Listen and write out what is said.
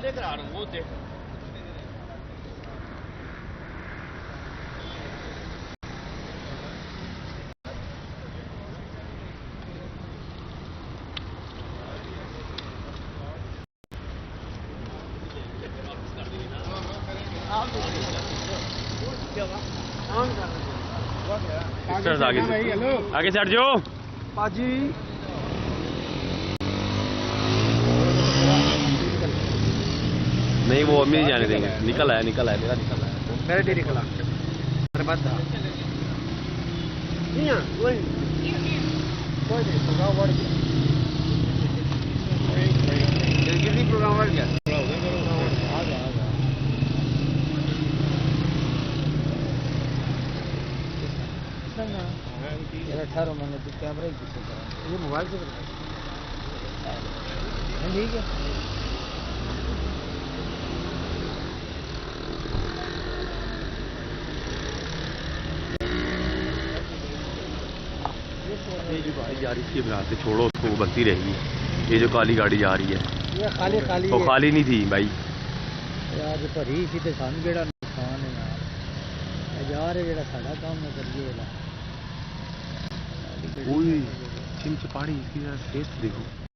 लेकर आ रहा हूँ वो देख। आगे चढ़ जाओ पाजी। नहीं वो अम्मी जाने देंगे। निकल आया मेरा निकल आया। मेरे भी निकला मेरे पास था नहीं कोई नहीं प्रोग्राम बढ़ गया। जल्दी प्रोग्राम बढ़ गया। मेरा 18 महीने तो कैमरा ही किसे करा ये मोबाइल से ठीक है। ये जो गाड़ी जा रही थी यहाँ से छोड़ो उसको, वो बसती रहेगी। ये जो काली गाड़ी जा रही है ये खाली वो खाली नहीं थी भाई यार, भरी सी तो सानू जेड़ा नुकसान है यार जेड़ा साडा काम न करिए वाला कोई चिमचपाड़ी इसकी टेस्ट देखो।